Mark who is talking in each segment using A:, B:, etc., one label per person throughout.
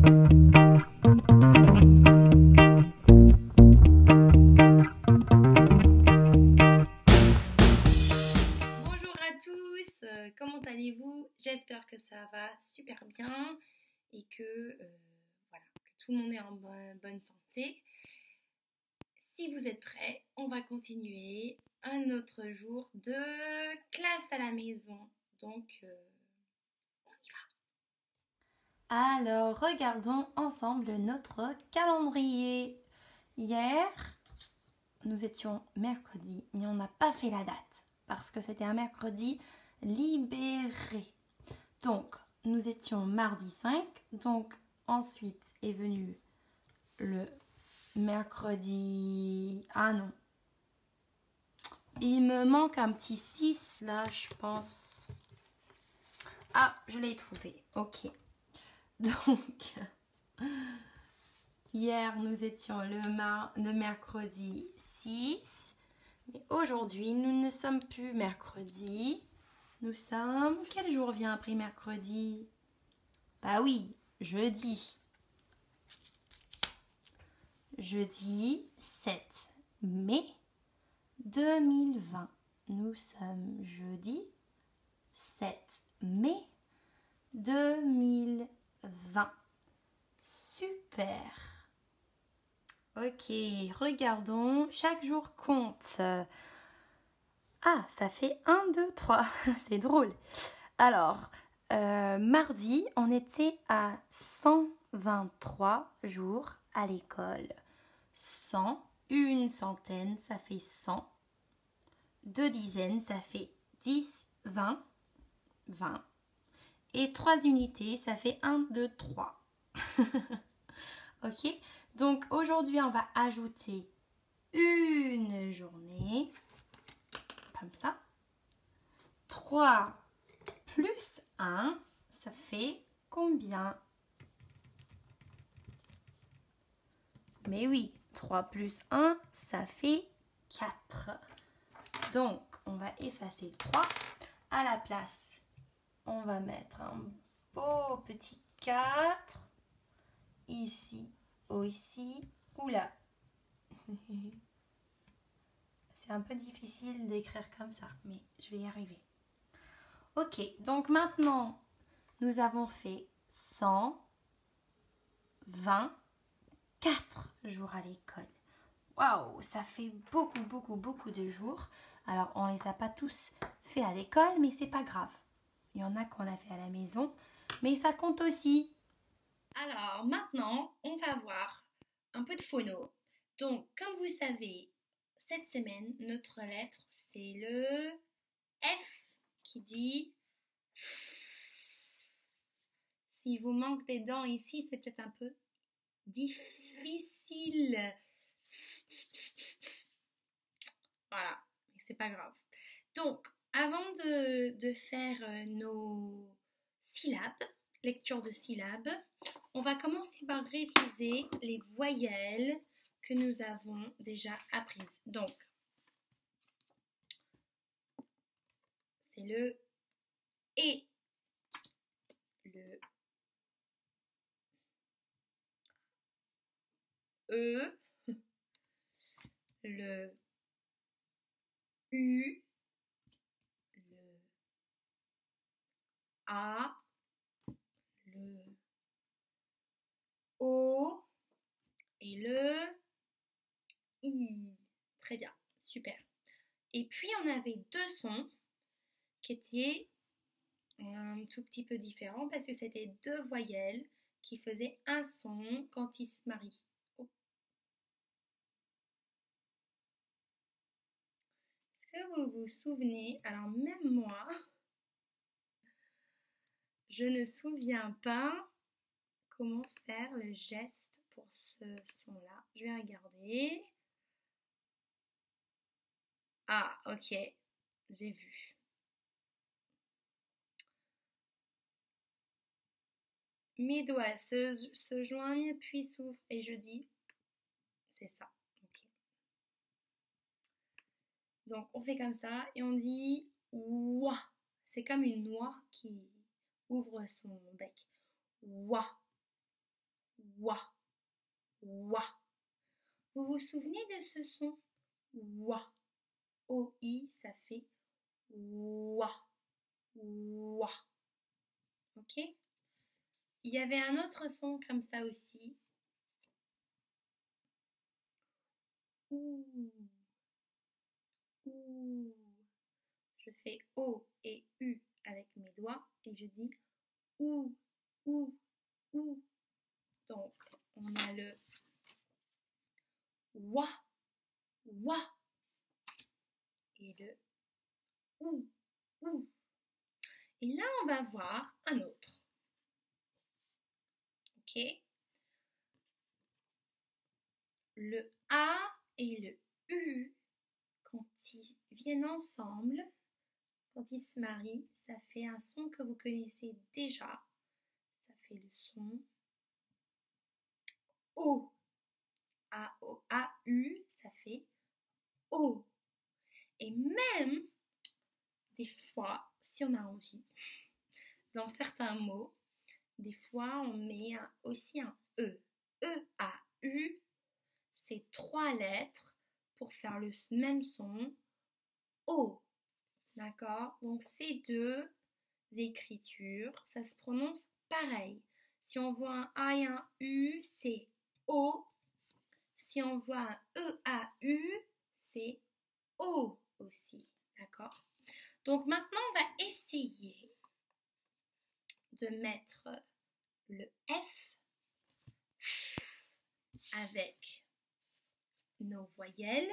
A: Bonjour à tous, comment allez-vous? J'espère que ça va super bien et voilà, que tout le monde est en bonne santé. Si vous êtes prêts, on va continuer un autre jour de classe à la maison. Donc, on y va.
B: Alors, regardons ensemble notre calendrier. Hier, nous étions mercredi, mais on n'a pas fait la date parce que c'était un mercredi libéré. Donc, nous étions mardi 5. Donc, ensuite est venu le mercredi... Ah non. Il me manque un petit 6 là, je pense. Ah, je l'ai trouvé. Ok. Donc, hier, nous étions le mercredi 6. Mais aujourd'hui, nous ne sommes plus mercredi. Nous sommes... Quel jour vient après mercredi? Bah oui, jeudi. Jeudi 7 mai 2020. Nous sommes jeudi 7 mai 2020. Super. Ok, regardons. Chaque jour compte. Ah, ça fait 1, 2, 3. C'est drôle. Alors, mardi, on était à 123 jours à l'école. 100, une centaine, ça fait 100. Deux dizaines, ça fait 10, 20, 20. Et 3 unités, ça fait 1, 2, 3. Ok, donc aujourd'hui, on va ajouter une journée, comme ça. 3 plus 1, ça fait combien? Mais oui, 3 plus 1, ça fait 4. Donc, on va effacer 3. À la place, on va mettre un beau petit 4. Ici, aussi, ou là. C'est un peu difficile d'écrire comme ça, mais je vais y arriver. Ok, donc maintenant, nous avons fait 124 jours à l'école. Waouh, ça fait beaucoup de jours. Alors, on ne les a pas tous fait à l'école, mais c'est pas grave. Il y en a qu'on a fait à la maison, mais ça compte aussi.
A: Alors, maintenant, on va voir un peu de phono. Donc, comme vous savez, cette semaine, notre lettre, c'est le F qui dit... Si vous manque des dents ici, c'est peut-être un peu difficile. Voilà, mais c'est pas grave. Donc, avant de faire nos syllabes, lecture de syllabes, on va commencer par réviser les voyelles que nous avons déjà apprises. Donc, c'est le E, le E, le U, le A, le O et le I. Très bien, super. Et puis, on avait deux sons qui étaient un tout petit peu différents parce que c'était deux voyelles qui faisaient un son quand ils se marient. Oh. Est-ce que vous vous souvenez? Alors, même moi, je ne me souviens pas comment faire le geste pour ce son-là. Je vais regarder. Ah, ok, j'ai vu. Mes doigts se joignent puis s'ouvrent et je dis, c'est ça. Okay. Donc on fait comme ça et on dit ouah. C'est comme une noix qui ouvre son bec. Ouah. Wa, wa. Vous vous souvenez de ce son? Wa. O-I, ça fait wa, wa. Ok? Il y avait un autre son comme ça aussi. Ouh. Ouh. Je fais O et U avec mes doigts et je dis ou, ou, ou. Donc, on a le wa, wa et le ou, ou. Et là, on va voir un autre. Ok? Le A et le U, quand ils viennent ensemble, quand ils se marient, ça fait un son que vous connaissez déjà. Ça fait le son O. A-O-A-U, ça fait O. Et même, des fois, si on a envie, dans certains mots, des fois, on met aussi un E. E-A-U, c'est 3 lettres pour faire le même son O. D'accord? Donc, ces deux écritures, ça se prononce pareil. Si on voit un A et un U, c'est O. Si on voit un E-A-U, c'est O aussi. D'accord? Donc, maintenant, on va essayer de mettre le F avec nos voyelles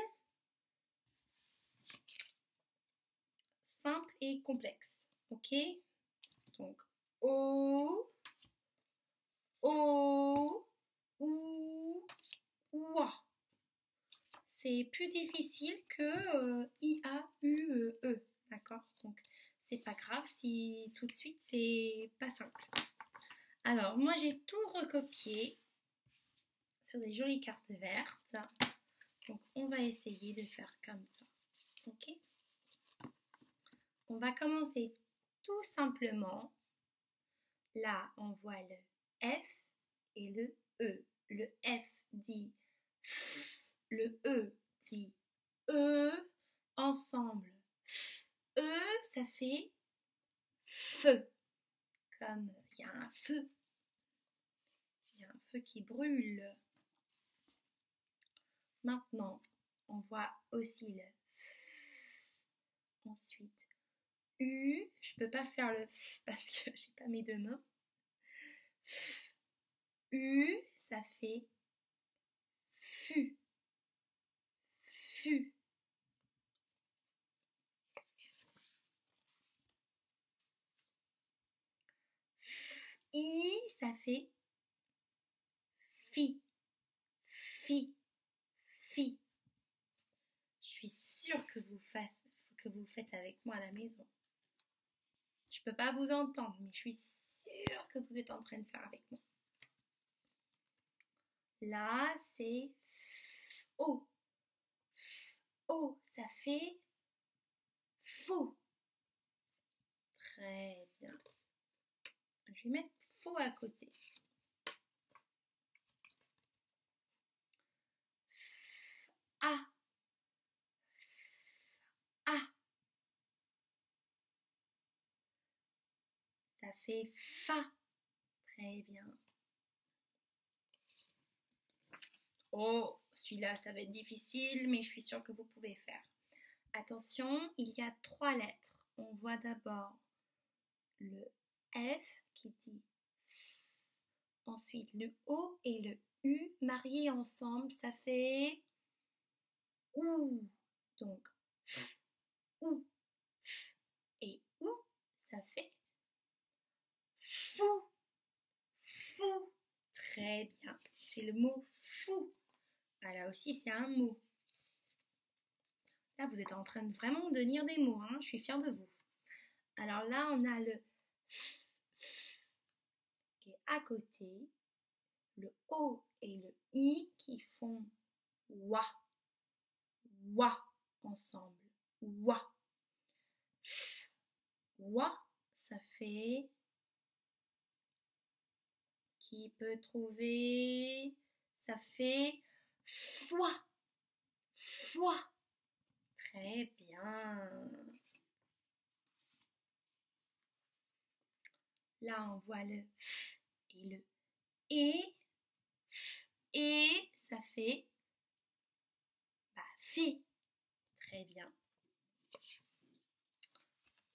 A: simples et complexes. Ok? Donc, O, O, OU, OUA. C'est plus difficile que I-A-U-E. D'accord? Donc, c'est pas grave si tout de suite c'est pas simple. Alors, moi j'ai tout recopié sur des jolies cartes vertes. Donc, on va essayer de faire comme ça. Ok? On va commencer tout simplement. Là, on voit le F et le E. Le F dit F, le E dit E. Ensemble, E, ça fait feu. Comme il y a un feu. Il y a un feu qui brûle. Maintenant, on voit aussi le F. Ensuite, U. Je peux pas faire le F parce que j'ai pas mes deux mains. F. U, ça fait fu. Fu. I, ça fait fi. Fi. Fi. Je suis sûre que vous faites avec moi à la maison. Je peux pas vous entendre, mais je suis sûre que vous êtes en train de faire avec moi. Là, c'est O. O, ça fait faux. Très bien. Je vais mettre faux à côté. A. A. Ça fait fa. Très bien. Oh, celui-là, ça va être difficile, mais je suis sûre que vous pouvez faire. Attention, il y a 3 lettres. On voit d'abord le F qui dit F. Ensuite, le O et le U mariés ensemble, ça fait OU. Donc, F, OU. F et OU, ça fait fou. Fou. Très bien. C'est le mot fou. Ah, là aussi, c'est un mot. Là, vous êtes en train de vraiment de lire des mots. Hein. Je suis fière de vous. Alors là, on a le F. Et à côté, le O et le I qui font WA. WA ensemble. WA. WA, ça fait Qui peut trouver? Ça fait foi. Foi. Très bien. Là, on voit le f et le et. Et ça fait fait. Très bien.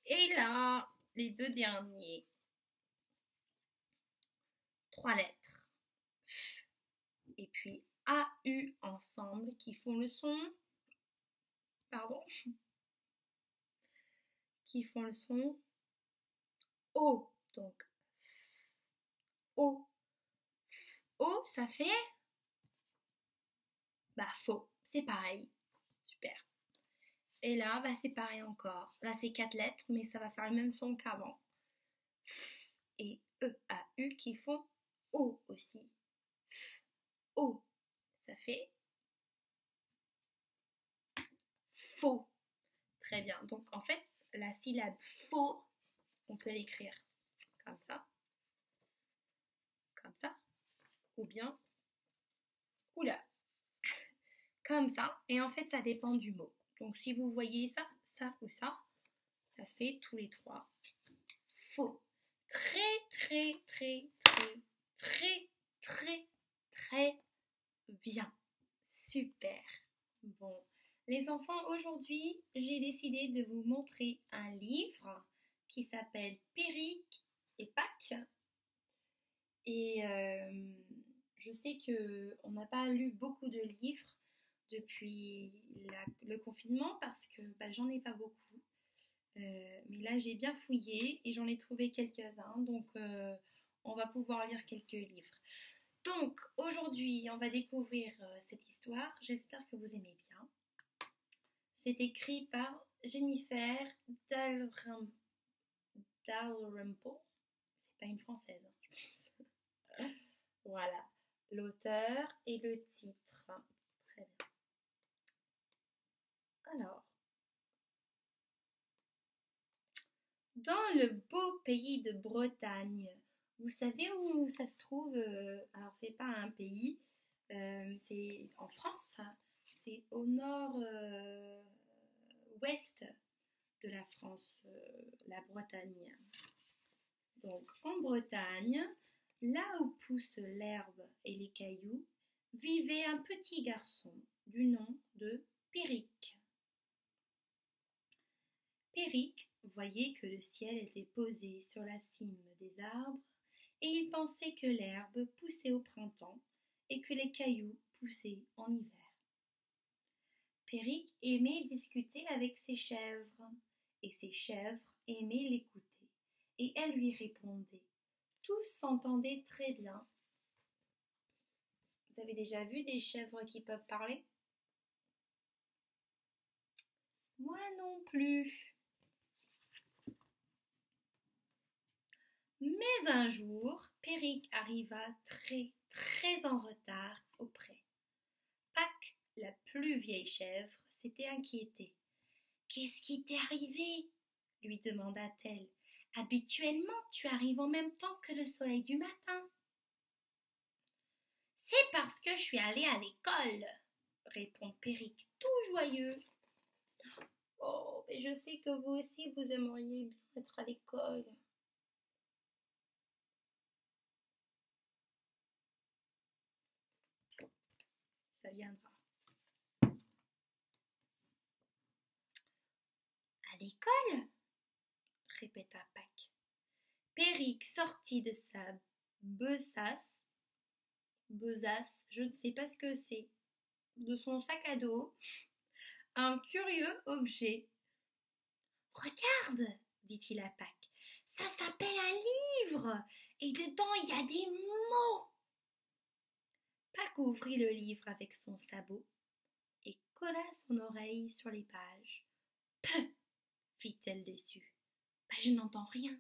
A: Et là, les deux derniers. 3 lettres. F et puis AU ensemble qui font le son. Pardon. Qui font le son O. Donc, O. O, ça fait faux. C'est pareil. Super. Et là, c'est pareil encore. Là, c'est 4 lettres, mais ça va faire le même son qu'avant. Et E-A-U qui font O aussi. O. Ça fait faux. Très bien. Donc, en fait, la syllabe faux, on peut l'écrire comme ça. Comme ça. Ou bien, oula. Comme ça. Et en fait, ça dépend du mot. Donc, si vous voyez ça, ça ou ça, ça fait tous les trois faux. Très, très, très, très, très, très, très bien. Super. Bon. Les enfants, aujourd'hui, j'ai décidé de vous montrer un livre qui s'appelle Périque et Pâques. Et je sais qu'on n'a pas lu beaucoup de livres depuis le confinement parce que j'en ai pas beaucoup. Mais là, j'ai bien fouillé et j'en ai trouvé quelques-uns. Donc, on va pouvoir lire quelques livres. Donc, aujourd'hui, on va découvrir cette histoire. J'espère que vous aimez bien. C'est écrit par Jennifer Dalrymple. C'est pas une française, je pense. Voilà, l'auteur et le titre. Très bien. Alors, dans le beau pays de Bretagne, vous savez où ça se trouve? Alors, c'est pas un pays, c'est en France. C'est au nord-ouest de la France, la Bretagne. Donc, en Bretagne, là où poussent l'herbe et les cailloux, vivait un petit garçon du nom de Périque. Périque voyait que le ciel était posé sur la cime des arbres et il pensait que l'herbe poussait au printemps et que les cailloux poussaient en hiver. Périque aimait discuter avec ses chèvres et ses chèvres aimaient l'écouter et elles lui répondaient. Tous s'entendaient très bien. Vous avez déjà vu des chèvres qui peuvent parler? Moi non plus. Mais un jour, Périque arriva très, très en retard au pré. Pâques, la plus vieille chèvre, s'était inquiétée. « Qu'est-ce qui t'est arrivé ?» lui demanda-t-elle. « Habituellement, tu arrives en même temps que le soleil du matin. »« C'est parce que je suis allée à l'école, » répond Périque, tout joyeux. « Oh, mais je sais que vous aussi, vous aimeriez bien être à l'école. » Ça viendra. À l'école? Répéta Pâques. Périque sortit de sa besace, je ne sais pas ce que c'est, de son sac à dos, un curieux objet. Regarde, dit-il à Pâques, ça s'appelle un livre, et dedans il y a des mots. Pâques ouvrit le livre avec son sabot et colla son oreille sur les pages. Peuh, fit-elle déçue. Je n'entends rien.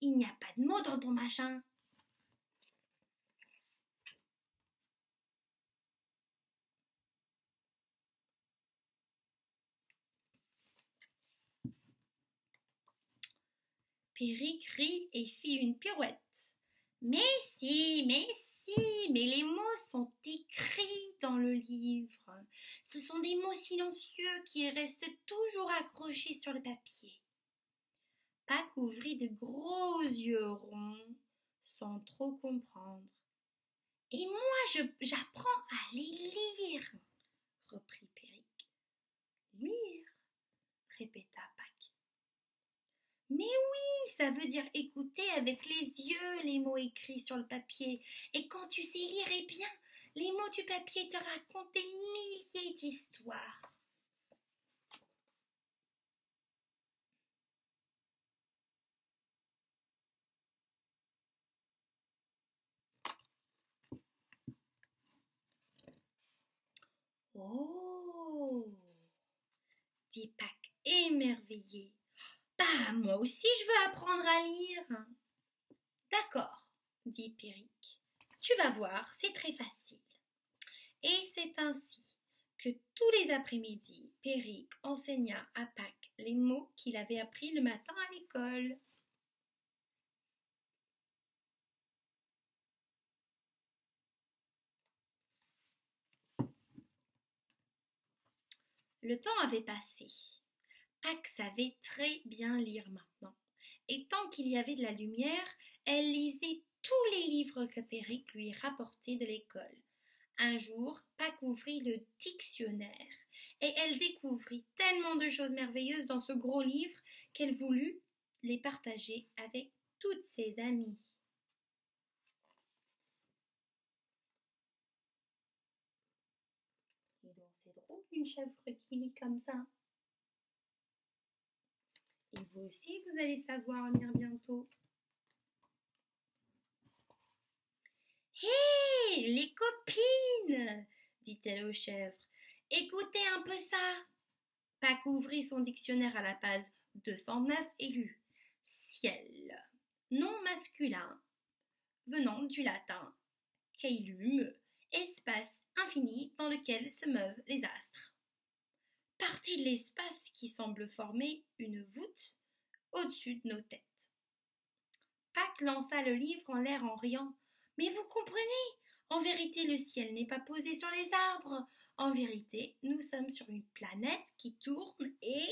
A: Il n'y a pas de mots dans ton machin. Périque rit et fit une pirouette. Mais si, mais les mots sont écrits dans le livre. Ce sont des mots silencieux qui restent toujours accrochés sur le papier. Pâques ouvrit de gros yeux ronds sans trop comprendre. Et moi, j'apprends à les lire, reprit Périque. Lire, répéta Pâques. Mais oui, ça veut dire écouter avec les yeux les mots écrits sur le papier. Et quand tu sais lire, eh bien, les mots du papier te racontent des milliers d'histoires. Oh, dit Pâques, émerveillé. Bah, moi aussi je veux apprendre à lire. D'accord, dit Périque. Tu vas voir, c'est très facile. Et c'est ainsi que tous les après-midi, Périque enseigna à Pâques les mots qu'il avait appris le matin à l'école. Le temps avait passé. Pâques savait très bien lire maintenant. Et tant qu'il y avait de la lumière, elle lisait tous les livres que Périque lui rapportait de l'école. Un jour, Pâques ouvrit le dictionnaire et elle découvrit tellement de choses merveilleuses dans ce gros livre qu'elle voulut les partager avec toutes ses amies. Dis donc, c'est drôle une chèvre qui lit comme ça. Et vous aussi, vous allez savoir lire bientôt. Hé, les copines, dit-elle aux chèvres, écoutez un peu ça. Pâques ouvrit son dictionnaire à la page 209 et lut ciel, nom masculin, venant du latin caelum, espace infini dans lequel se meuvent les astres. Partie de l'espace qui semble former une voûte au-dessus de nos têtes. Pâques lança le livre en l'air en riant. Mais vous comprenez, en vérité le ciel n'est pas posé sur les arbres. En vérité, nous sommes sur une planète qui tourne et...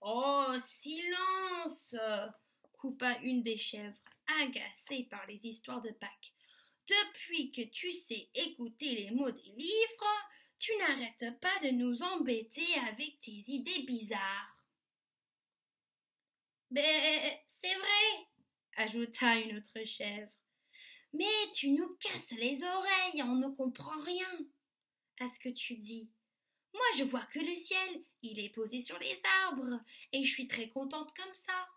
A: Oh, silence! Coupa une des chèvres, agacée par les histoires de Pâques. Depuis que tu sais écouter les mots des livres, tu n'arrêtes pas de nous embêter avec tes idées bizarres. Mais c'est vrai, ajouta une autre chèvre. Mais tu nous casses les oreilles, on ne comprend rien à ce que tu dis. Moi, je vois que le ciel, il est posé sur les arbres, et je suis très contente comme ça.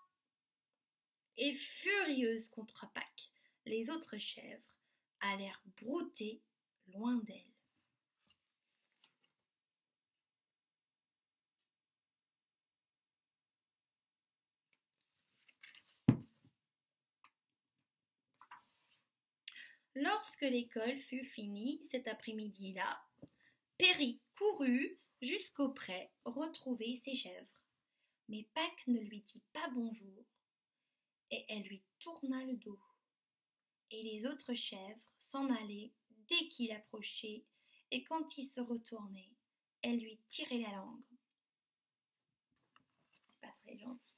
A: Et furieuses contre Pâques, les autres chèvres allèrent brouter loin d'elle. Lorsque l'école fut finie cet après-midi-là, Périque courut jusqu'auprès retrouver ses chèvres. Mais Pâques ne lui dit pas bonjour, et elle lui tourna le dos. Et les autres chèvres s'en allaient dès qu'il approchait, et quand il se retournait, elle lui tirait la langue. C'est pas très gentil.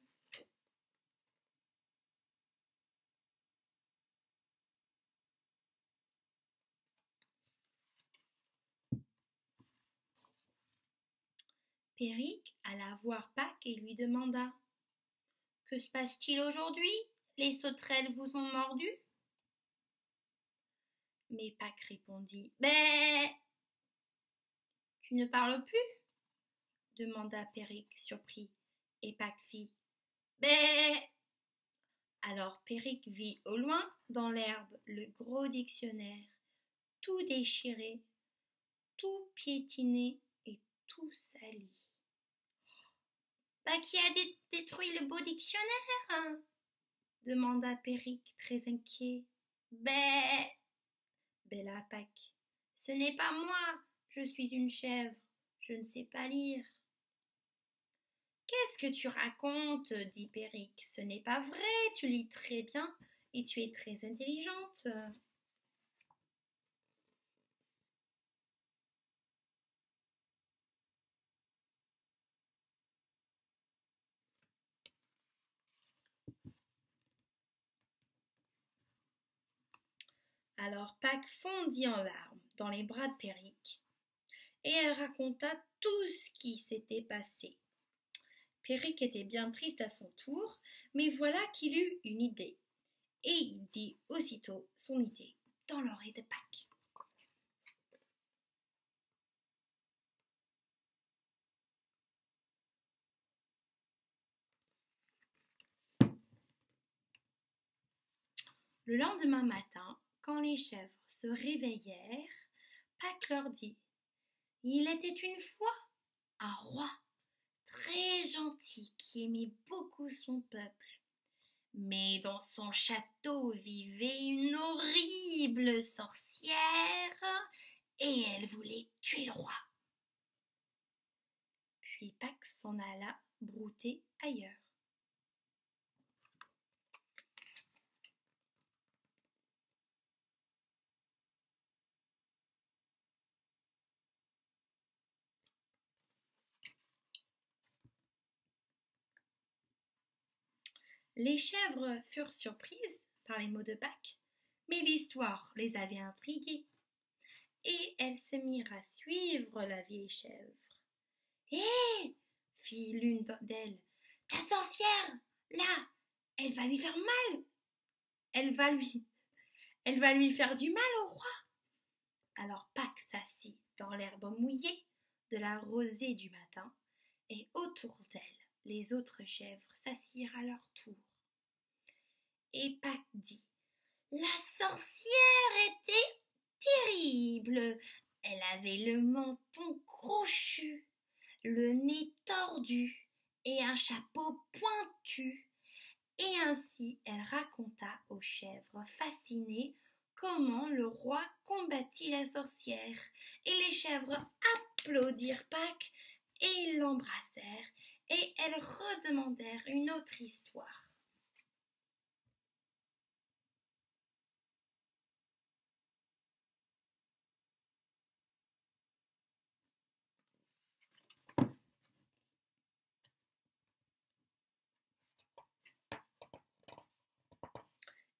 A: Périque alla voir Pâques et lui demanda « Que se passe-t-il aujourd'hui? Les sauterelles vous ont mordu ?» Mais Pâques répondit « Ben, tu ne parles plus ?» demanda Périque surpris, et Pâques fit « Ben !» Alors Périque vit au loin, dans l'herbe, le gros dictionnaire, tout déchiré, tout piétiné et tout sali. Bah, qui a détruit le beau dictionnaire, hein? Demanda Périque, très inquiet. Bella Pâques, Ce n'est pas moi, je suis une chèvre, je ne sais pas lire. Qu'est-ce que tu racontes dit Perrique. Ce n'est pas vrai, tu lis très bien et tu es très intelligente. Alors Pâques fondit en larmes dans les bras de Perrique et elle raconta tout ce qui s'était passé. Perrique était bien triste à son tour, mais voilà qu'il eut une idée. Et il dit aussitôt son idée dans l'oreille de Pâques. Le lendemain matin, quand les chèvres se réveillèrent, Pâques leur dit « Il était une fois un roi très gentil qui aimait beaucoup son peuple. Mais dans son château vivait une horrible sorcière et elle voulait tuer le roi. » Puis Pâques s'en alla brouter ailleurs. Les chèvres furent surprises par les mots de Pâques, mais l'histoire les avait intriguées, et elles se mirent à suivre la vieille chèvre. « Hé !» fit l'une d'elles. « Ta sorcière, là, elle va lui faire mal. Elle va lui faire du mal au roi. » Alors Pâques s'assit dans l'herbe mouillée de la rosée du matin, et autour d'elle, les autres chèvres s'assirent à leur tour. Et Pâques dit « La sorcière était terrible. Elle avait le menton crochu, le nez tordu et un chapeau pointu. » Et ainsi elle raconta aux chèvres fascinées comment le roi combattit la sorcière. Et les chèvres applaudirent Pâques et l'embrassèrent, et elles redemandèrent une autre histoire.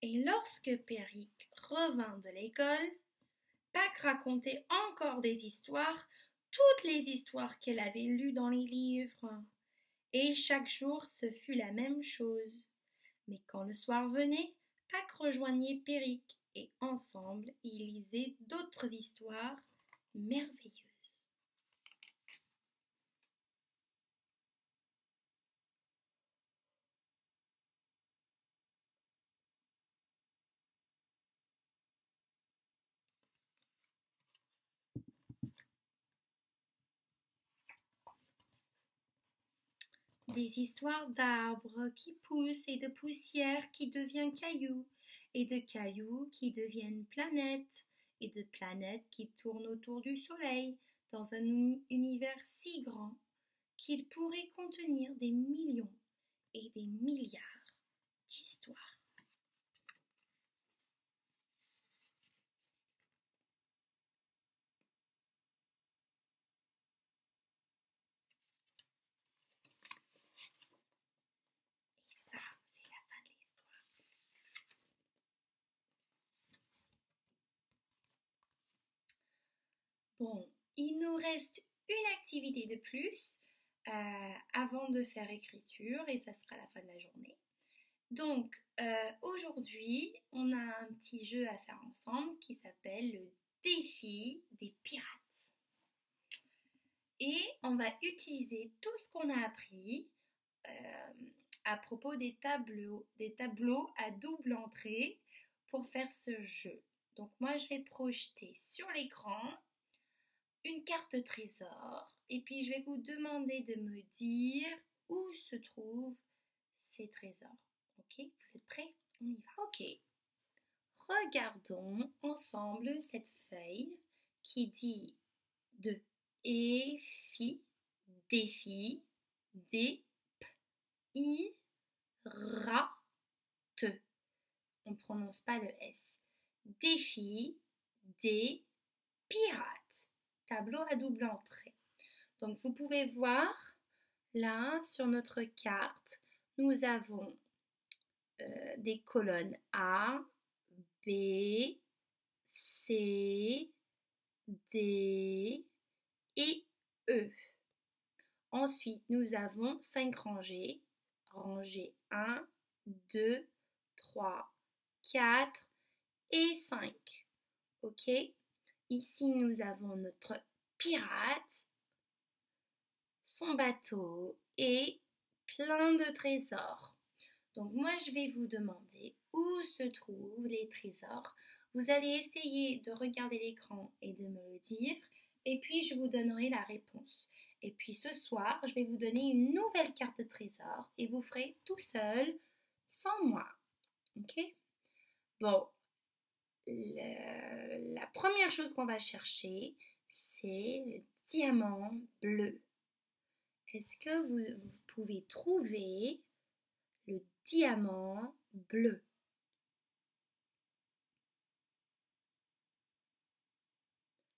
A: Et lorsque Perrique revint de l'école, Pâques racontait encore des histoires, toutes les histoires qu'elle avait lues dans les livres. Et chaque jour ce fut la même chose. Mais quand le soir venait, Pâques rejoignait Perrique et ensemble ils lisaient d'autres histoires merveilleuses. Des histoires d'arbres qui poussent et de poussière qui devient cailloux, et de cailloux qui deviennent planètes, et de planètes qui tournent autour du soleil dans un univers si grand qu'il pourrait contenir des millions et des milliards d'histoires. Et ça, c'est la fin de l'histoire. Bon, il nous reste une activité de plus avant de faire écriture et ça sera la fin de la journée. Donc aujourd'hui, on a un petit jeu à faire ensemble qui s'appelle le défi des pirates. Et on va utiliser tout ce qu'on a appris à propos des tableaux à double entrée pour faire ce jeu. Donc moi, je vais projeter sur l'écran une carte trésor et puis je vais vous demander de me dire où se trouvent ces trésors. Ok, vous êtes prêts? On y va. Ok. Regardons ensemble cette feuille qui dit de défi, des rate. On ne prononce pas le S. Défi des pirates. Tableau à double entrée. Donc vous pouvez voir là sur notre carte, nous avons des colonnes A, B, C, D et E. Ensuite, nous avons 5 rangées. Rangée 1, 2, 3, 4 et 5. Ok? Ici, nous avons notre pirate, son bateau et plein de trésors. Donc moi, je vais vous demander où se trouvent les trésors. Vous allez essayer de regarder l'écran et de me le dire. Et puis, je vous donnerai la réponse. Et puis, ce soir, je vais vous donner une nouvelle carte de trésor et vous ferez tout seul, sans moi. Ok? Bon, la première chose qu'on va chercher, c'est le diamant bleu. Est-ce que vous pouvez trouver le diamant bleu?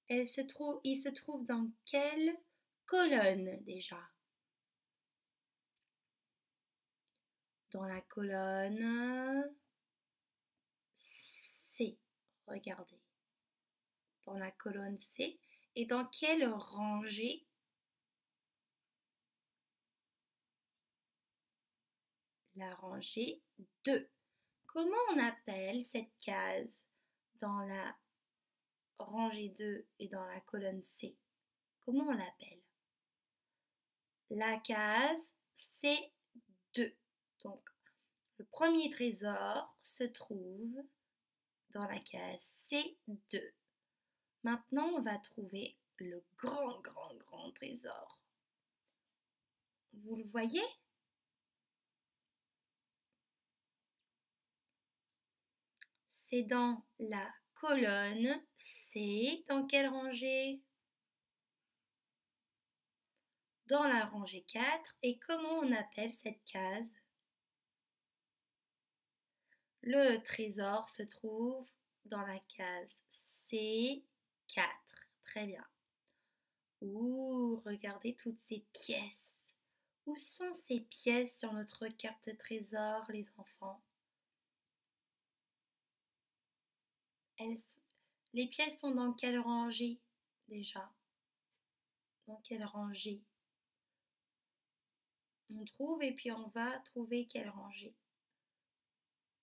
A: Il se trouve dans quelle colonne déjà? Dans la colonne C. Regardez. Dans la colonne C. Et dans quelle rangée? La rangée 2. Comment on appelle cette case dans la rangée 2 et dans la colonne C? Comment on l'appelle? La case C2. Donc, le premier trésor se trouve dans la case C2. Maintenant, on va trouver le grand trésor. Vous le voyez? C'est dans la colonne C. Dans quelle rangée? Dans la rangée 4. Et comment on appelle cette case? Le trésor se trouve dans la case C4. Très bien. Ouh, regardez toutes ces pièces. Où sont ces pièces sur notre carte de trésor, les enfants? Les pièces sont dans quelle rangée déjà? Dans quelle rangée? On trouve et puis on va trouver quelle rangée?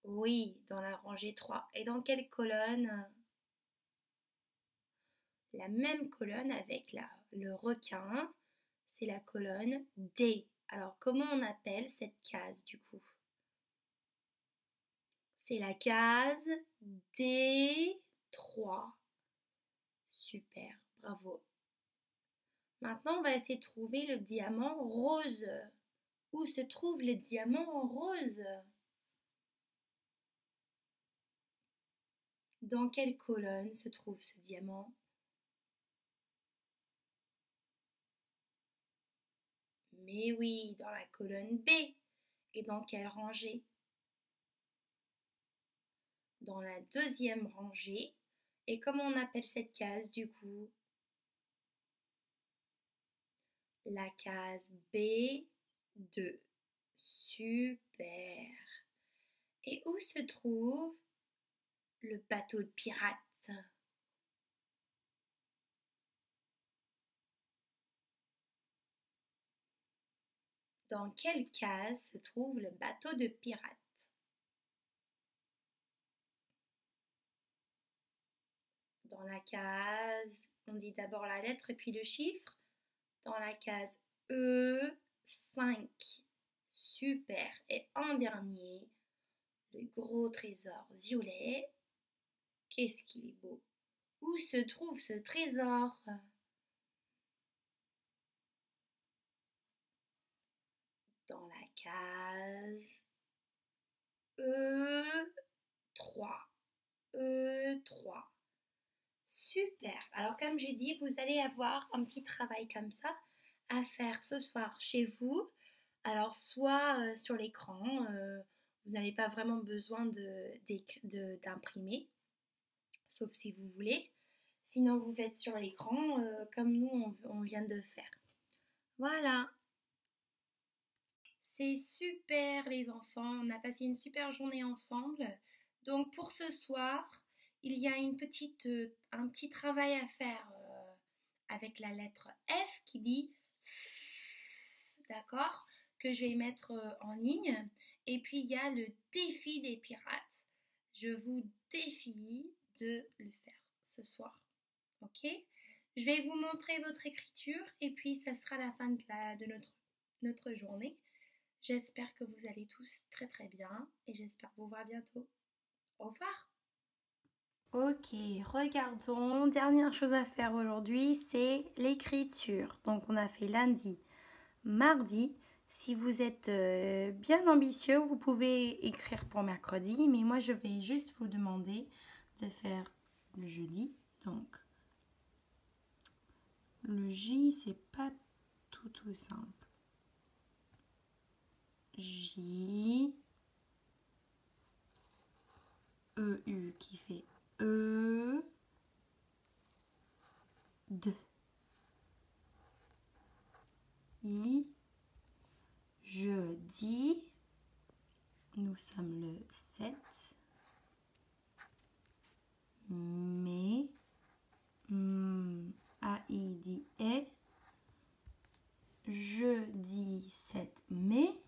A: Oui, dans la rangée 3. Et dans quelle colonne? La même colonne avec le requin, c'est la colonne D. Alors, comment on appelle cette case du coup? C'est la case D3. Super, bravo. Maintenant, on va essayer de trouver le diamant rose. Où se trouve le diamant rose? Dans quelle colonne se trouve ce diamant? Mais oui, dans la colonne B. Et dans quelle rangée? Dans la deuxième rangée. Et comment on appelle cette case du coup? La case B2. Super. Et où se trouve le bateau de pirate? Dans quelle case se trouve le bateau de pirate? Dans la case, on dit d'abord la lettre et puis le chiffre. Dans la case E5. Super. Et en dernier, le gros trésor violet. Qu'est-ce qu'il est beau. Où se trouve ce trésor? Dans la case E3. E3. Super. Alors comme j'ai dit, vous allez avoir un petit travail comme ça à faire ce soir chez vous. Alors soit sur l'écran, vous n'avez pas vraiment besoin d'imprimer, sauf si vous voulez. Sinon vous faites sur l'écran comme nous on vient de faire. Voilà. C'est super les enfants, on a passé une super journée ensemble. Donc pour ce soir, il y a un petit travail à faire avec la lettre F qui dit d'accord, que je vais mettre en ligne. Et puis il y a le défi des pirates. Je vous défie de le faire ce soir. Ok? Je vais vous montrer votre écriture et puis ça sera la fin de notre journée. J'espère que vous allez tous très très bien et j'espère vous voir bientôt. Au revoir.
B: Ok, regardons. Dernière chose à faire aujourd'hui, c'est l'écriture. Donc on a fait lundi, mardi. Si vous êtes bien ambitieux, vous pouvez écrire pour mercredi, mais moi je vais juste vous demander de faire le jeudi. Donc le J, c'est pas tout simple. J, EU qui fait E, D, I, jeudi, nous sommes le 7 mai, A-I-D-E, jeudi 7 mai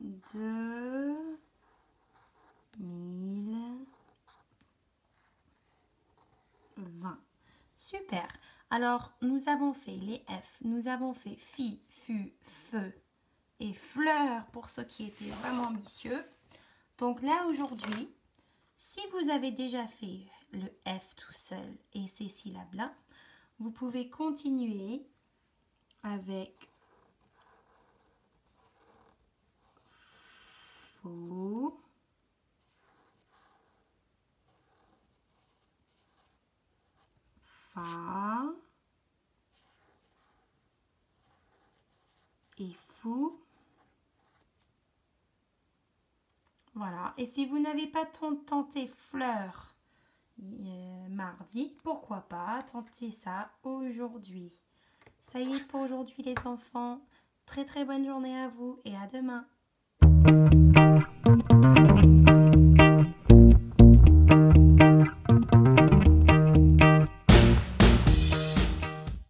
B: 2020. Super. Alors, nous avons fait les F, nous avons fait fi, fu, feu et fleur pour ceux qui étaient vraiment ambitieux. Donc là, aujourd'hui, si vous avez déjà fait le F tout seul et ces syllabes-là, vous pouvez continuer avec faux, fa et fou. Voilà. Et si vous n'avez pas tenté fleur mardi, pourquoi pas tenter ça aujourd'hui. Ça y est pour aujourd'hui les enfants. Très très bonne journée à vous et à demain.